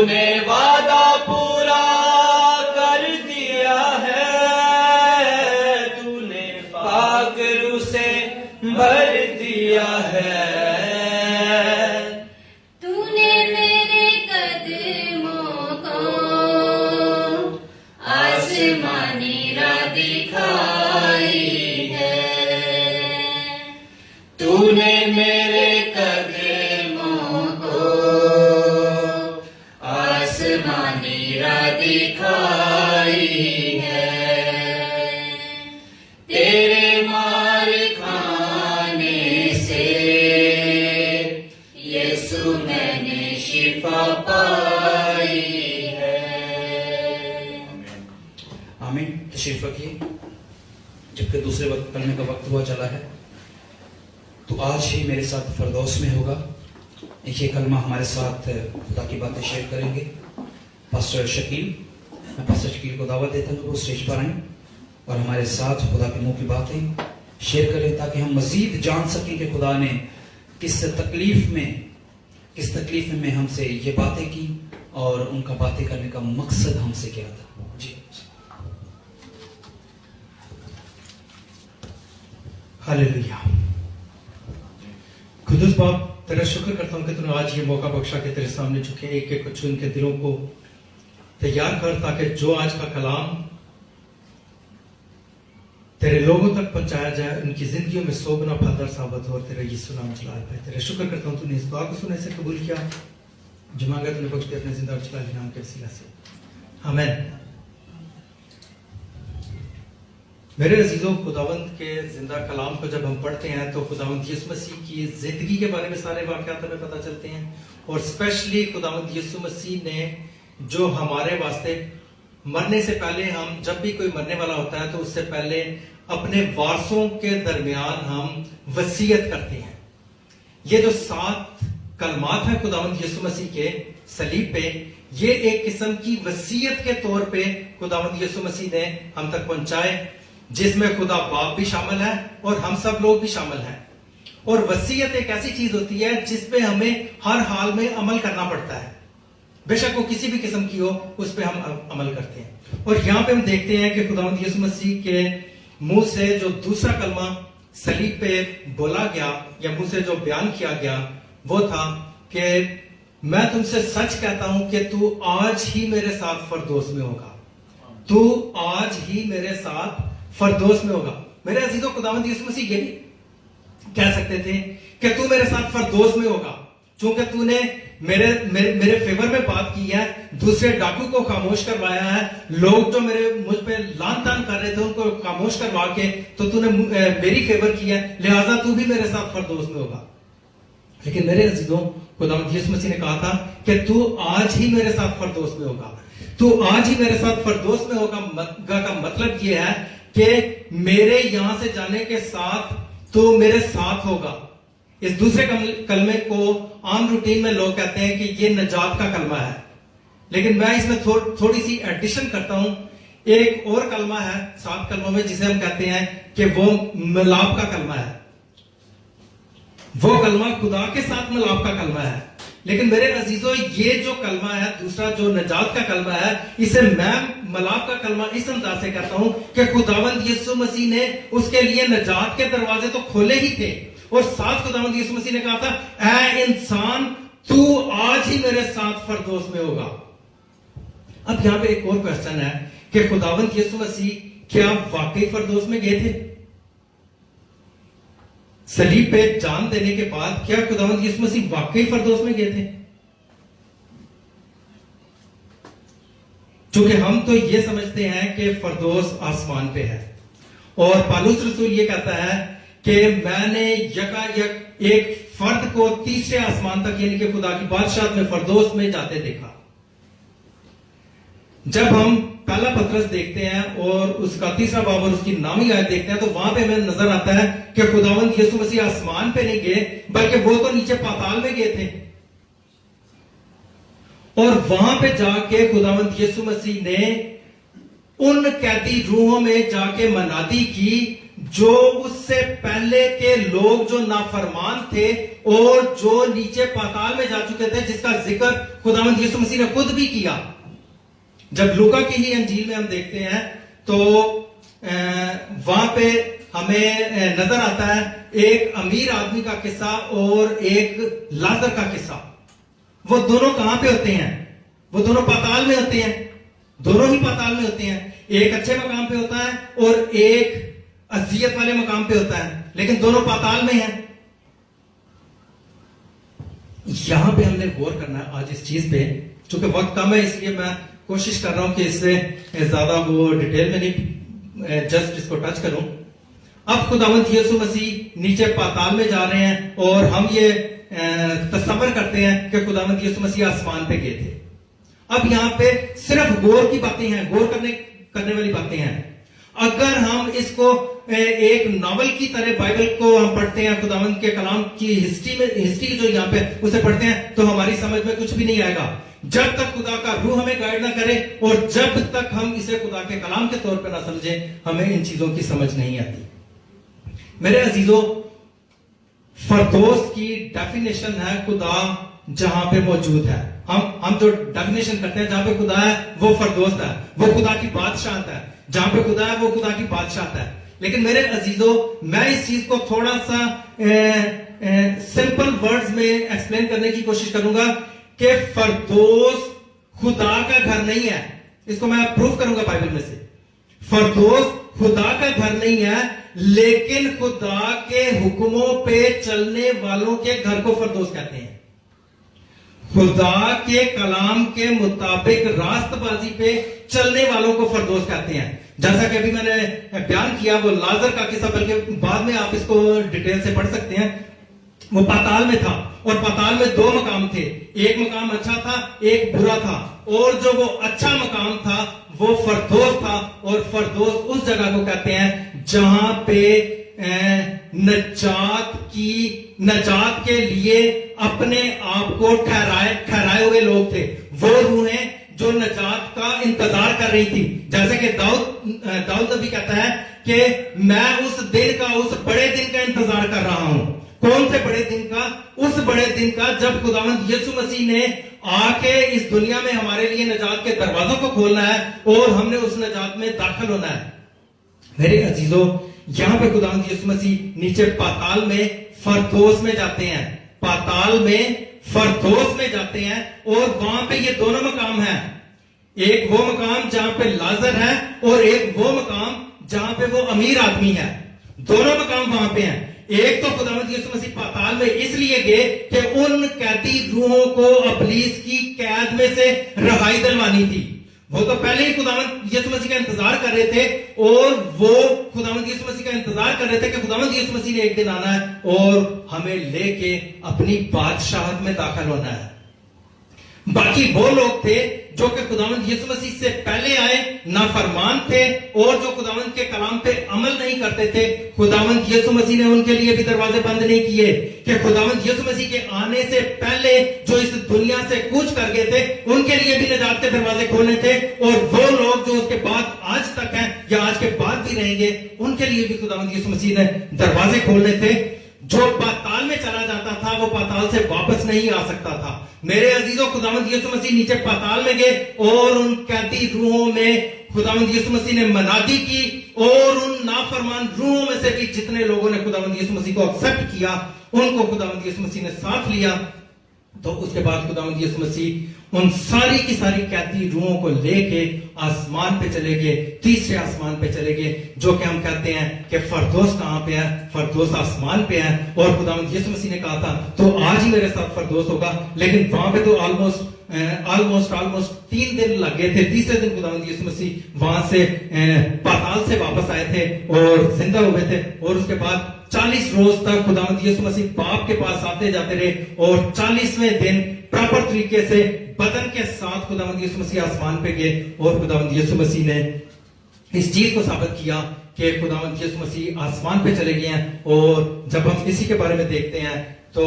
तूने वादा पूरा कर दिया है, तूने पाक रूह से भर दिया है। तूने मेरे कदमों को आसमानी राह दिखाई है। तूने मेरे कदमों को आसमानी राह दिखाई है। तेरे मार खाने से यीशु मैंने शिफा पाई है। आमीन। तशरीफ रखिए। जबकि दूसरे वक्त पढ़ने का वक्त हुआ चला है, तो आज ही मेरे साथ फरदौस में होगा। ये कलमा हमारे साथ खुदा की बातें शेयर करेंगे पास्टर शकील। मैं पास्टर शकील को दावत देता हूँ कि वो स्टेज पर आएं और हमारे साथ खुदा के मुंह की बातें शेयर करें, ताकि हम मजीद जान सकें कि खुदा ने किस तकलीफ में हमसे ये बातें की और उनका बातें करने का मकसद हमसे क्या था। जी हालेलुया। खुदस बाप, तेरा शुक्र करता हूं कि तूने आज ये मौका बख्शा के तेरे सामने झुके एक एक को चुन के दिलों को तैयार कर, ताकि जो आज का कलाम तेरे लोगों तक पहुंचाया जाए, उनकी जिंदगियों में 100 गुना फलदार साबित हो और तेरा यीशु नाम चला पाए। तेरा शुक्र करता हूं तूने इस दुआ को सुनने से कबूल किया, जो मांगा तूने बख्श दिया अपने जिंदा और चला नाम के वसीला से। आमीन। मेरे अजीजों, खुदावंद के जिंदा कलाम को जब हम पढ़ते हैं तो खुदावंद यीशु मसीह की जिंदगी के बारे में सारे वाकयात हमें पता चलते हैं, और स्पेशली खुदावंद यीशु मसीह ने जो हमारे वास्ते मरने से पहले, हम जब भी कोई मरने वाला होता है तो उससे पहले अपने वारसों के दरमियान हम वसीयत करते हैं। ये जो 7 कलमात है खुदावंद यीशु मसीह के सलीब पे, ये एक किस्म की वसीयत के तौर पे खुदावंद यीशु मसीह ने हम तक पहुंचाए, जिसमें खुदा बाप भी शामिल है और हम सब लोग भी शामिल हैं। और वसीयत एक ऐसी चीज होती है जिसपे हमें हर हाल में अमल करना पड़ता है, बेशक वो किसी भी किस्म की हो, उस पर हम अमल करते हैं। और यहां पे हम देखते हैं कि खुदावंद यीशु मसीह के मुंह से जो दूसरा कलमा सलीब पे बोला गया या मुंह से जो बयान किया गया, वो था कि मैं तुमसे सच कहता हूं कि तू आज ही मेरे साथ फरदौस में होगा। तू आज ही मेरे साथ फरदौस में होगा। मेरे अजीजों, खुदावंद यीशु मसीह ये भी कह सकते थे कि तू मेरे साथ फरदौस में होगा, क्योंकि तूने मेरे फेवर में बात की है, दूसरे डाकू को खामोश करवाया है, लोग जो मुझ पे लान तान कर रहे थे उनको खामोश करवा के तो तूने मेरी फेवर की है, लिहाजा तू भी मेरे साथ फरदौस में होगा। लेकिन मेरे अजीजों, खुदावंद यीशु मसीह ने कहा था कि तू आज ही मेरे साथ फरदौस में होगा। तू आज ही मेरे साथ फरदौस में होगा का मतलब यह है कि मेरे यहां से जाने के साथ तो मेरे साथ होगा। इस दूसरे कलमे को आम रूटीन में लोग कहते हैं कि ये नजात का कलमा है, लेकिन मैं इसमें थोड़ी सी एडिशन करता हूं। एक और कलमा है 7 कलमों में, जिसे हम कहते हैं कि वो मिलाप का कलमा है। वो कलमा खुदा के साथ मिलाप का कलमा है। लेकिन मेरे अजीजों, ये जो कलमा है दूसरा, जो नजात का कलमा है, इसे मैं मिलाप का कलमा इस अंदाज से कहता हूं कि खुदावंद यीशु मसीह ने उसके लिए नजात के दरवाजे तो खोले ही थे, और साथ खुदावंद यीशु मसीह ने कहा था, ऐ इंसान, तू आज ही मेरे साथ फरदौस में होगा। अब यहां पे एक और क्वेश्चन है कि खुदावंद यीशु मसीह क्या वाकई फरदौस में गए थे? सलीब पे जान देने के बाद क्या खुदावंद यीशु मसीह वाकई फरदौस में गए थे? क्योंकि हम तो ये समझते हैं कि फरदौस आसमान पे है, और पौलुस रसूल ये कहता है कि मैंने यकायक एक फर्द को तीसरे आसमान तक, यानी कि खुदा की बादशाहत में फरदौस में जाते देखा। जब हम पहला पत्रस देखते हैं और उसका 3रा बाब और उसकी 9वीं आयत देखते हैं, तो वहां पे हमें नजर आता है कि खुदावंद यीशु मसीह आसमान पे नहीं गए, बल्कि वो तो नीचे पाताल में गए थे। और वहां पे जाके खुदावंद यीशु मसीह ने उन कैदी रूहों में जाके मनादी की जो उससे पहले के लोग जो नाफरमान थे और जो नीचे पाताल में जा चुके थे, जिसका जिक्र खुदावंद यीशु मसीह ने खुद भी किया। जब लूका की ही अंजील में हम देखते हैं तो वहां पे हमें नजर आता है एक अमीर आदमी का किस्सा और एक लाजर का किस्सा। वो दोनों कहां पे होते हैं? वो दोनों पाताल में होते हैं, दोनों ही पाताल में होते हैं। एक अच्छे मकाम पे होता है और एक अजियत वाले मकाम पे होता है, लेकिन दोनों पाताल में हैं। यहां पे हमने गौर करना है आज इस चीज पे। चूंकि वक्त कम है इसलिए मैं कोशिश कर रहा हूं कि इससे ज्यादा वो डिटेल में नहीं, जस्ट इसको टच करूं। अब खुदावंद यीशु मसीह नीचे पाताल में जा रहे हैं और हम ये तस्वर करते हैं कि खुदावंद यीशु मसीह आसमान पे गए थे। अब यहां पे सिर्फ गौर की बातें हैं, गौर करने वाली बातें हैं। अगर हम इसको एक नॉवल की तरह बाइबल को हम पढ़ते हैं, खुदावंद के कलाम की हिस्ट्री जो यहाँ पे उसे पढ़ते हैं, तो हमारी समझ में कुछ भी नहीं आएगा जब तक खुदा का रूह हमें गाइड ना करे और जब तक हम इसे खुदा के कलाम के तौर पर ना समझें, हमें इन चीजों की समझ नहीं आती। मेरे अजीजों, फरदौस की डेफिनेशन है खुदा जहां पे मौजूद है। हम जो डेफिनेशन करते हैं, जहां पे खुदा है वो फरदौस है, वो खुदा की बादशाह है। जहां पे खुदा है वो खुदा की बादशाह है। लेकिन मेरे अजीजों, मैं इस चीज को थोड़ा सा सिंपल वर्ड्स में एक्सप्लेन करने की कोशिश करूंगा कि फरदौस खुदा का घर नहीं है। इसको मैं प्रूफ करूंगा बाइबल में से। फरदौस खुदा का घर नहीं है, लेकिन खुदा के हुक्मों पे चलने वालों के घर को फरदौस कहते हैं। खुदा के कलाम के मुताबिक रास्तबाजी पे चलने वालों को फरदौस कहते हैं। जैसा कि अभी मैंने बयान किया, वो लाजर का किस्सा, बल्कि बाद में आप इसको डिटेल से पढ़ सकते हैं। वो पाताल में था और पाताल में दो मकाम थे, एक मकाम अच्छा था, एक बुरा था। और जो वो अच्छा मकाम था वो फरदौस था, और फरदौस उस जगह को कहते हैं जहां पे नजात के लिए अपने आप को ठहराए हुए लोग थे। वो रूहें जो नजात का इंतजार कर रही थी। जैसे कि दाऊद नबी कहता है कि मैं उस दिन का, उस बड़े दिन का इंतजार कर रहा हूं। कौन से बड़े दिन का? उस बड़े दिन का जब खुदावंद यीशु मसीह ने आके इस दुनिया में हमारे लिए नजात के दरवाजों को खोलना है और हमने उस नजात में दाखिल होना है। मेरे अजीजों, यहां पे खुदावंद यीशु मसीह नीचे पाताल में फरदौस में जाते हैं, पाताल में फरदौस में जाते हैं, और वहां पे ये दोनों मकाम हैं। एक वो मकाम जहां पे लाजर है और एक वो मकाम जहां पे वो अमीर आदमी है। दोनों मकाम वहां पे हैं। एक तो खुदावंद यीशु मसीह पाताल में इसलिए गए कि उन कैदी रूहों को इब्लीस की कैद में से रहाई दिलवानी थी। वो तो पहले ही खुदावंद यीशु मसीह का इंतजार कर रहे थे, और वो खुदावंद यीशु मसीह का इंतजार कर रहे थे कि खुदावंद यीशु मसीह ने एक दिन आना है और हमें लेके अपनी बादशाहत में दाखिल होना है। बाकी वो लोग थे जो कि खुदावंद यीशु मसीह से पहले आए, नाफरमान थे, और जो खुदावंद के कलाम पे अमल नहीं करते थे। खुदावंद यीशु मसीह ने उनके लिए भी दरवाजे बंद नहीं किए कि खुदावंद यीशु मसीह के आने से पहले जो इस दुनिया से कूच कर गए थे, उनके लिए भी निजात के दरवाजे खोलने थे। और वो लोग जो उसके बाद आज तक हैं या आज के बाद भी रहेंगे, उनके लिए भी खुदावंद यीशु मसीह ने दरवाजे खोलने थे। जो पाताल में चला जाता था वो पाताल से वापस नहीं आ सकता था। मेरे अजीजों, खुदावंद यीशु मसीह नीचे पाताल में गए और उन कैदी रूहों में खुदावंद यीशु मसीह ने मनादी की, और उन नाफरमान रूहों में से भी जितने लोगों ने खुदावंद यीशु मसीह को एक्सेप्ट किया, उनको खुदावंद यीशु मसीह ने साथ लिया। तो उसके बाद खुदावंद यीशु मसीह उन सारी की सारी कैदी रूहों को लेके आसमान पे चले गए, तीसरे आसमान पे चले गए, जो कि हम कहते हैं कि फरदौस कहां पे है? फरदौस आसमान पे है। और खुदावंद यीशु मसीह ने कहा था तो आज ही मेरे साथ फरदौस होगा, लेकिन वहां पे तो ऑलमोस्ट 3 दिन लग गए थे। तीसरे दिन खुदावंद यीशु मसीह वहां से पाताल से वापस आए थे और जिंदा हुए थे। और उसके बाद 40 रोज तक खुदावंद यीशु मसीह बाप के पास आते जाते रहे, और 40वें दिन प्रॉपर तरीके से बदन के साथ खुदावंद यीशु मसीह आसमान पे गए। और खुदावंद यीशु मसीह ने इस चीज को साबित किया कि खुदावंद यीशु मसीह आसमान पे चले गए हैं। और जब हम इसी के बारे में देखते हैं तो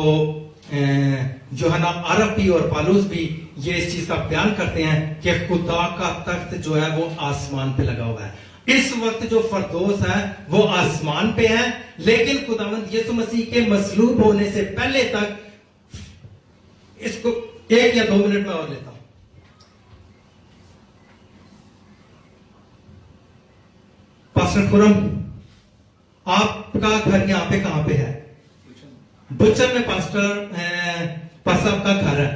यूहन्ना आरबी और पालूस भी ये इस चीज का बयान करते हैं कि खुदा का तख्त जो है वो आसमान पे लगा हुआ है। इस वक्त जो फरदौस है वो आसमान पे है, लेकिन खुदावंद यीशु मसीह के मसलूब होने से पहले तक, इसको 1 या 2 मिनट में और लेता हूं। पास्टर खुरम, आपका घर यहां पे कहां पे है? बुचर में पास्टर साहब का घर है।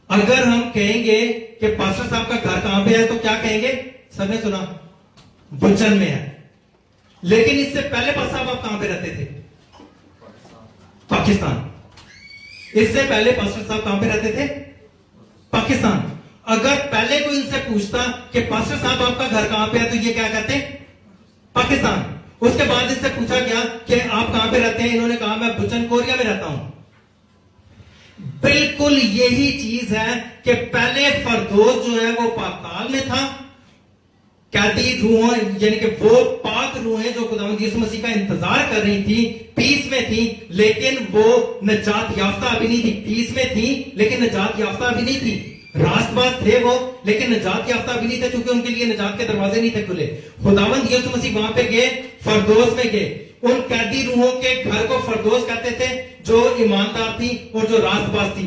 अगर हम कहेंगे कि पास्टर साहब का घर कहां पे है तो क्या कहेंगे? सबने सुना, बुचर में है। लेकिन इससे पहले पास्टर साहब आप कहां पे रहते थे? पाकिस्तान। इससे पहले पास्टर साहब कहां पे रहते थे? पाकिस्तान। अगर पहले कोई इनसे पूछता कि पास्टर साहब आपका घर कहां पे है, तो ये क्या कहते? पाकिस्तान। उसके बाद इनसे पूछा गया कि आप कहां पे रहते हैं, इन्होंने कहा मैं बुचन कोरिया में रहता हूं। बिल्कुल यही चीज है कि पहले फरदौस जो है वो पाताल में था, कैदी रूह, यानी कि वो पाक रूहें जो खुदावंद यीशु मसीह का इंतजार कर रही थी, पीस में थी, लेकिन वो नजात याफ्ता अभी नहीं थी। पीस में थी लेकिन नजात याफ्ता अभी नहीं थी। रास्तबाज थे वो, लेकिन नजात याफ्ता अभी नहीं थे, क्योंकि उनके लिए नजात के दरवाजे नहीं थे खुले। खुदावंद यीशु मसीह वहां पे गए, फरदौस में गए। उन कैदी रूहों के घर को फरदौस कहते थे, जो ईमानदार थी और जो रास्तबाज थी।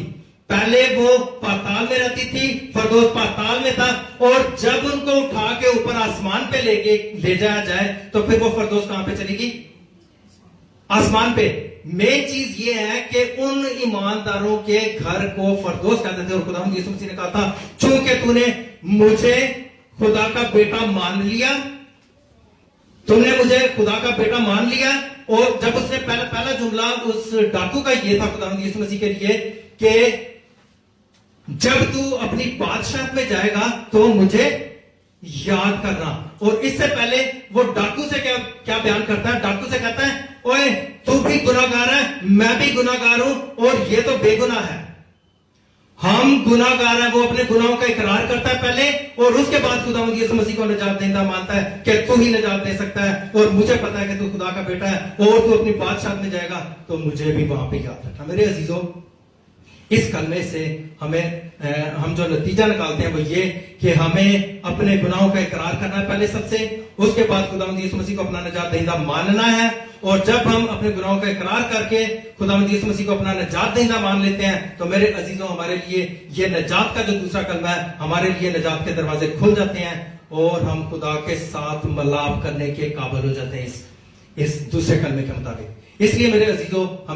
पहले वो पाताल में रहती थी, फरदौस पाताल में था, और जब उनको उठा के ऊपर आसमान पे ले जाया जाए तो फिर वो फरदौस कहां पे चलेगी? आसमान पे। मेन चीज ये है कि उन ईमानदारों के घर को फरदौस कहते थे। और खुदावंद यीशु मसीह ने कहा था, चूंकि तूने मुझे खुदा का बेटा मान लिया, तुमने मुझे खुदा का बेटा मान लिया। और जब उसने पहला जुमला उस डाकू का ये था खुदावंद यीशु मसीह के लिए कि जब तू अपनी बादशाह में जाएगा तो मुझे याद करना। और इससे पहले वो डाकू से क्या बयान करता है? डाकू से कहता है, ओए तू भी गुनाहगार है, मैं भी गुनाहगार हूं, और ये तो बेगुनाह है। हम गुनाहगार हैं। वो अपने गुनाहों का इकरार करता है पहले, और उसके बाद खुदावंद यीशु मसीह को निजात देना मानता है कि तू ही निजात दे सकता है, और मुझे पता है कि तू खुदा का बेटा है, और तू अपनी बादशाह में जाएगा तो मुझे भी वहां पे याद रखना। मेरे अजीजों, इस कलमे से हम जो नतीजा निकालते हैं वो ये कि हमें अपने गुनाहों का इकरार करना है पहले सबसे, उसके बाद खुदावंद यीशु मसीह को अपना निजात दहिंदा मानना है। और जब हम अपने गुनाहों का इकरार करके खुदावंद यीशु मसीह को अपना निजात दहिंदा मान लेते हैं, तो मेरे अजीजों, हमारे लिए ये निजात का जो दूसरा कलमा है, हमारे लिए निजात के दरवाजे खुल जाते हैं, और हम खुदा के साथ मिलाप करने के काबिल हो जाते हैं इस दूसरे कलमे के मुताबिक। इसलिए मेरे अजीजों,